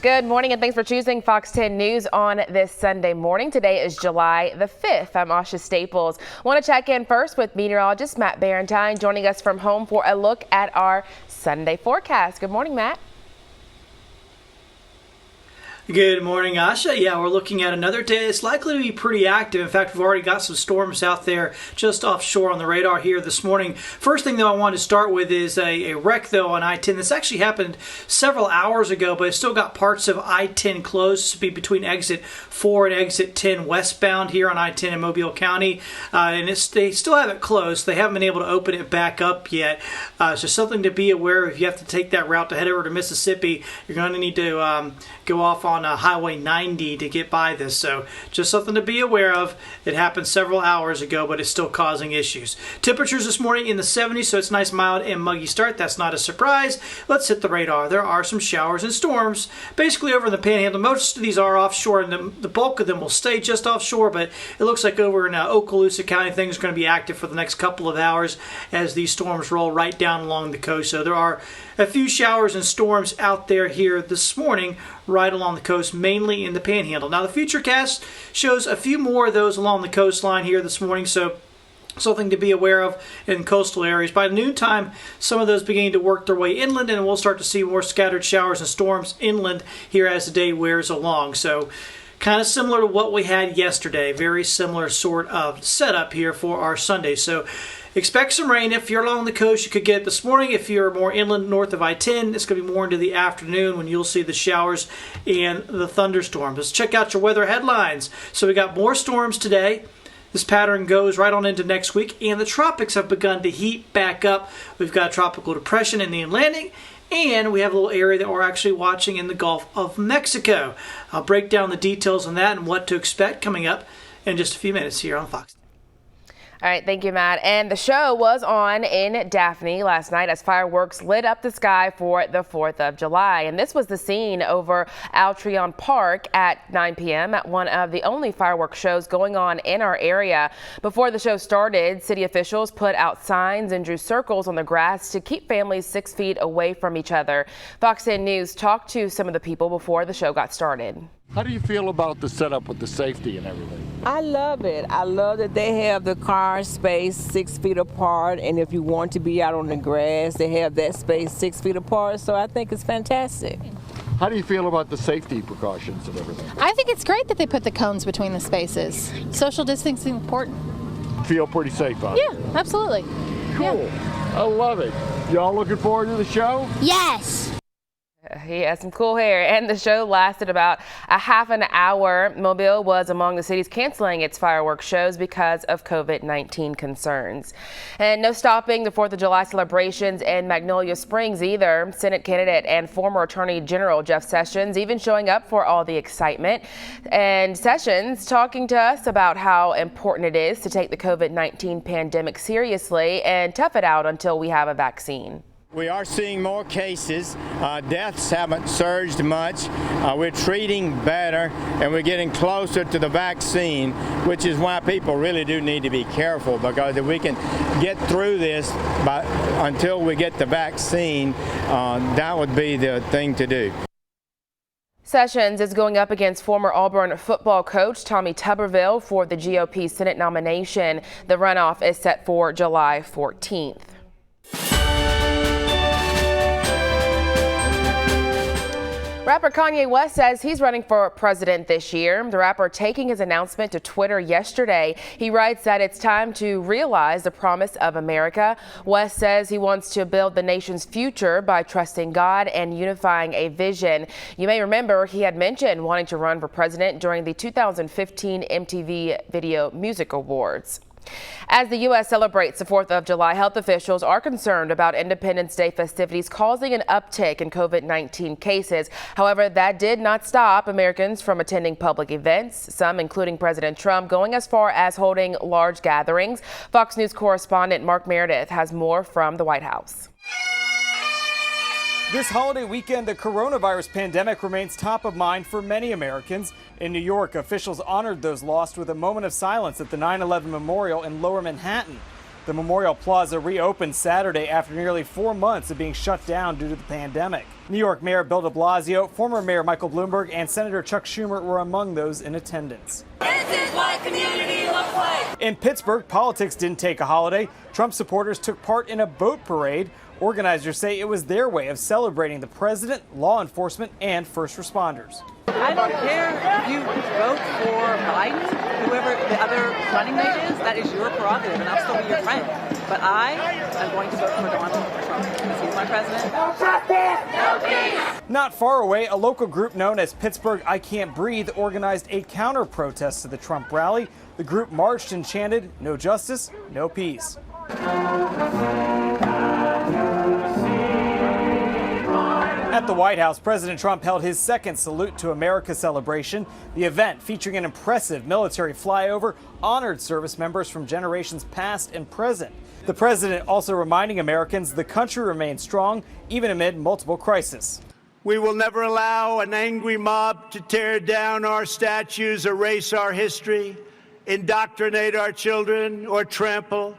Good morning and thanks for choosing Fox 10 News on this Sunday morning. Today is July the 5th. I'm Asha Staples. Want to check in first with meteorologist Matt Barentine joining us from home for a look at our Sunday forecast. Good morning, Matt. Good morning, Asha. Yeah, we're looking at another day. It's likely to be pretty active. In fact, we've already got some storms out there just offshore on the radar here this morning. First thing, though, I want to start with is a wreck, though, on I-10. This actually happened several hours ago, but it's still got parts of I-10 closed. This would be between exit 4 and exit 10 westbound here on I-10 in Mobile County. And they still have it closed. They haven't been able to open it back up yet. So something to be aware of. If you have to take that route to head over to Mississippi, you're going to need to go off on Highway 90 to get by this. So just something to be aware of. It happened several hours ago, but it's still causing issues. Temperatures this morning in the 70s, so it's a nice, mild, and muggy start. That's not a surprise. Let's hit the radar. There are some showers and storms basically over in the Panhandle. Most of these are offshore, and the bulk of them will stay just offshore, but it looks like over in Okaloosa County, things are going to be active for the next couple of hours as these storms roll right down along the coast. So there are a few showers and storms out there here this morning right along the coast, mainly in the Panhandle. Now, the Futurecast shows a few more of those along the coastline here this morning, so something to be aware of in coastal areas. By noontime, some of those beginning to work their way inland, and we'll start to see more scattered showers and storms inland here as the day wears along. So kind of similar to what we had yesterday. Very similar sort of setup here for our Sunday. So expect some rain. If you're along the coast, you could get it this morning. If you're more inland north of I-10, it's going to be more into the afternoon when you'll see the showers and the thunderstorms. Let's check out your weather headlines. So we got more storms today. This pattern goes right on into next week, and the tropics have begun to heat back up. We've got a tropical depression in the Atlantic, and we have a little area that we're actually watching in the Gulf of Mexico. I'll break down the details on that and what to expect coming up in just a few minutes here on Fox. All right, thank you, Matt. And the show was on in Daphne last night as fireworks lit up the sky for the 4th of July. And this was the scene over Altreon Park at 9 p.m. at one of the only fireworks shows going on in our area. Before the show started, city officials put out signs and drew circles on the grass to keep families 6 feet away from each other. Fox 10 News talked to some of the people before the show got started. How do you feel about the setup with the safety and everything? I love it. I love that they have the car space 6 feet apart, and if you want to be out on the grass, they have that space 6 feet apart, so I think it's fantastic. How do you feel about the safety precautions and everything? I think it's great that they put the cones between the spaces. Social distancing is important. Feel pretty safe out Yeah, here? absolutely. Cool. Yeah. I love it. Y'all looking forward to the show? Yes. He has some cool hair, and the show lasted about a half an hour. Mobile was among the cities canceling its fireworks shows because of COVID-19 concerns. And no stopping the 4th of July celebrations in Magnolia Springs either. Senate candidate and former Attorney General Jeff Sessions even showing up for all the excitement. And Sessions talking to us about how important it is to take the COVID-19 pandemic seriously and tough it out until we have a vaccine. We are seeing more cases. Deaths haven't surged much. We're treating better, and we're getting closer to the vaccine, which is why people really do need to be careful, because if we can get through this until we get the vaccine, that would be the thing to do. Sessions is going up against former Auburn football coach Tommy Tuberville for the GOP Senate nomination. The runoff is set for July 14th. Rapper Kanye West says he's running for president this year. The rapper taking his announcement to Twitter yesterday. He writes that it's time to realize the promise of America. West says he wants to build the nation's future by trusting God and unifying a vision. You may remember he had mentioned wanting to run for president during the 2015 MTV Video Music Awards. As the U.S. celebrates the 4th of July, health officials are concerned about Independence Day festivities causing an uptick in COVID-19 cases. However, that did not stop Americans from attending public events, some including President Trump going as far as holding large gatherings. Fox News correspondent Mark Meredith has more from the White House. This holiday weekend, the coronavirus pandemic remains top of mind for many Americans. In New York, officials honored those lost with a moment of silence at the 9/11 memorial in Lower Manhattan. The Memorial Plaza reopened Saturday after nearly 4 months of being shut down due to the pandemic. New York Mayor Bill de Blasio, former Mayor Michael Bloomberg, and Senator Chuck Schumer were among those in attendance. This is what community looks like. In Pittsburgh, politics didn't take a holiday. Trump supporters took part in a boat parade. Organizers say it was their way of celebrating the president, law enforcement, and first responders. I don't care if you vote for Biden, whoever the other running mate is, that is your prerogative, and I'll still be your friend. But I am going to vote for Donald Trump because he's my president. No justice, no peace. Not far away, a local group known as Pittsburgh I Can't Breathe organized a counter-protest to the Trump rally. The group marched and chanted, "No justice, no peace." At the White House, President Trump held his second Salute to America celebration. The event, featuring an impressive military flyover, honored service members from generations past and present. The president also reminding Americans the country remains strong, even amid multiple crises. We will never allow an angry mob to tear down our statues, erase our history, indoctrinate our children, or trample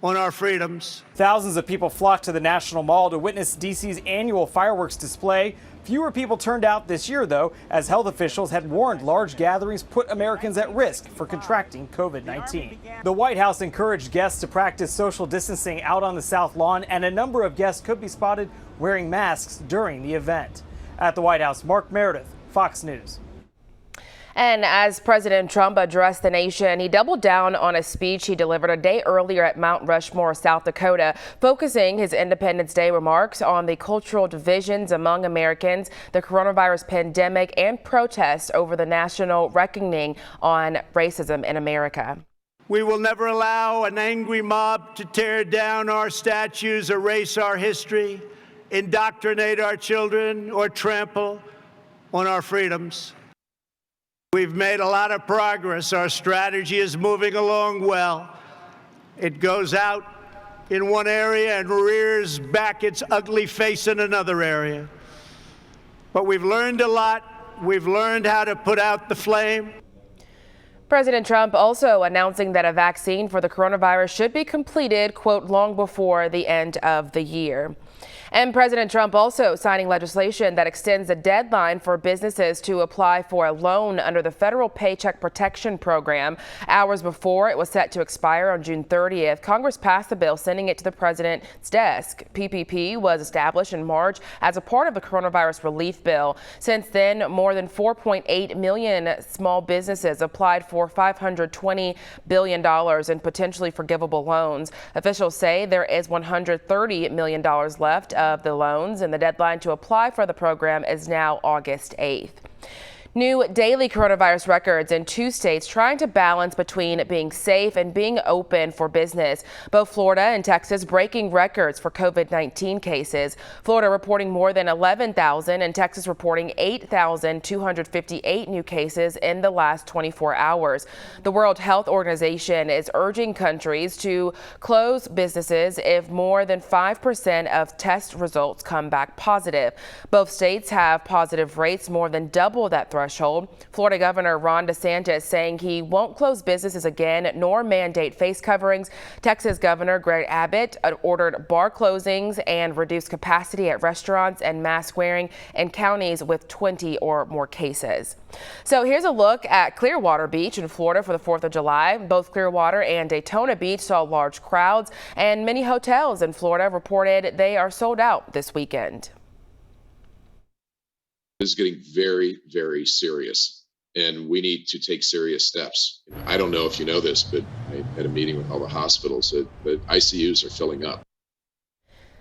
on our freedoms. Thousands of people flocked to the National Mall to witness D.C.'s annual fireworks display. Fewer people turned out this year, though, as health officials had warned large gatherings put Americans at risk for contracting COVID-19. The White House encouraged guests to practice social distancing out on the South Lawn, and a number of guests could be spotted wearing masks during the event. At the White House, Mark Meredith, Fox News. And as President Trump addressed the nation, he doubled down on a speech he delivered a day earlier at Mount Rushmore, South Dakota, focusing his Independence Day remarks on the cultural divisions among Americans, the coronavirus pandemic, and protests over the national reckoning on racism in America. We will never allow an angry mob to tear down our statues, erase our history, indoctrinate our children, or trample on our freedoms. We've made a lot of progress. Our strategy is moving along well. It goes out in one area and rears back its ugly face in another area. But we've learned a lot. We've learned how to put out the flame. President Trump also announcing that a vaccine for the coronavirus should be completed, quote, long before the end of the year. And President Trump also signing legislation that extends the deadline for businesses to apply for a loan under the federal Paycheck Protection Program. Hours before it was set to expire on June 30th, Congress passed the bill, sending it to the president's desk. PPP was established in March as a part of the coronavirus relief bill. Since then, more than 4.8 million small businesses applied for $520 billion in potentially forgivable loans. Officials say there is $130 million left of the loans, and the deadline to apply for the program is now August 8th. New daily coronavirus records in 2 states trying to balance between being safe and being open for business. Both Florida and Texas breaking records for COVID-19 cases. Florida reporting more than 11,000 and Texas reporting 8,258 new cases in the last 24 hours. The World Health Organization is urging countries to close businesses if more than 5% of test results come back positive. Both states have positive rates more than double that threshold. Florida Governor Ron DeSantis saying he won't close businesses again nor mandate face coverings. Texas Governor Greg Abbott ordered bar closings and reduced capacity at restaurants and mask wearing in counties with 20 or more cases. So here's a look at Clearwater Beach in Florida for the 4th of July. Both Clearwater and Daytona Beach saw large crowds, and many hotels in Florida reported they are sold out this weekend. Is getting very, very serious, and we need to take serious steps. I don't know if you know this, but I had a meeting with all the hospitals. The ICUs are filling up.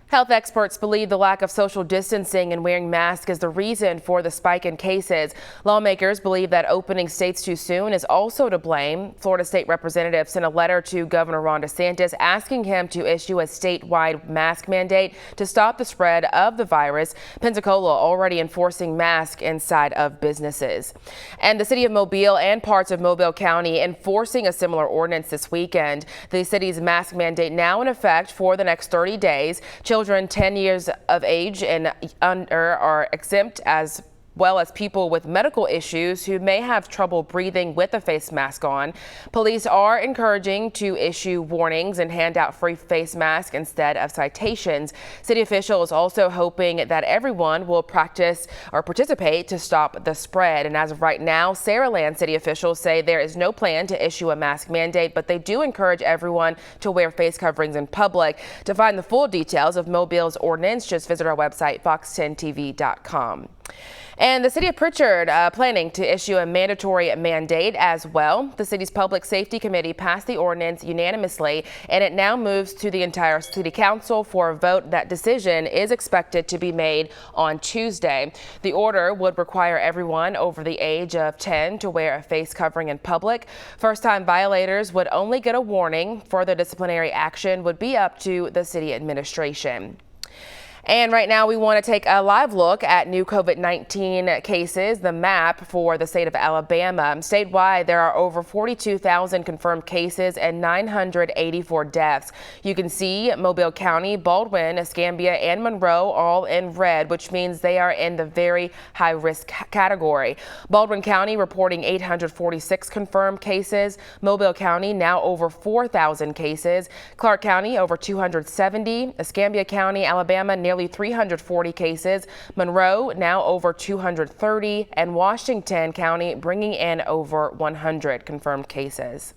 Health experts believe the lack of social distancing and wearing masks is the reason for the spike in cases. Lawmakers believe that opening states too soon is also to blame. Florida State Representative sent a letter to Governor Ron DeSantis asking him to issue a statewide mask mandate to stop the spread of the virus. Pensacola already enforcing masks inside of businesses. And the city of Mobile and parts of Mobile County enforcing a similar ordinance this weekend. The city's mask mandate now in effect for the next 30 days. Children 10 years of age and under are exempt as well as people with medical issues who may have trouble breathing with a face mask on. Police are encouraging to issue warnings and hand out free face masks instead of citations. City officials also hoping that everyone will practice or participate to stop the spread. And as of right now, Saraland city officials say there is no plan to issue a mask mandate, but they do encourage everyone to wear face coverings in public. To find the full details of Mobile's ordinance, just visit our website, fox10tv.com. And the city of Prichard planning to issue a mandatory mandate as well. The city's public safety committee passed the ordinance unanimously, and it now moves to the entire city council for a vote. That decision is expected to be made on Tuesday. The order would require everyone over the age of 10 to wear a face covering in public. First-time violators would only get a warning. Further disciplinary action would be up to the city administration. And right now we want to take a live look at new COVID-19 cases, the map for the state of Alabama. Statewide, there are over 42,000 confirmed cases and 984 deaths. You can see Mobile County, Baldwin, Escambia, and Monroe all in red, which means they are in the very high risk category. Baldwin County reporting 846 confirmed cases. Mobile County now over 4,000 cases. Clark County over 270. Escambia County, Alabama, nearly 340 cases. Monroe now over 230, and Washington County bringing in over 100 confirmed cases.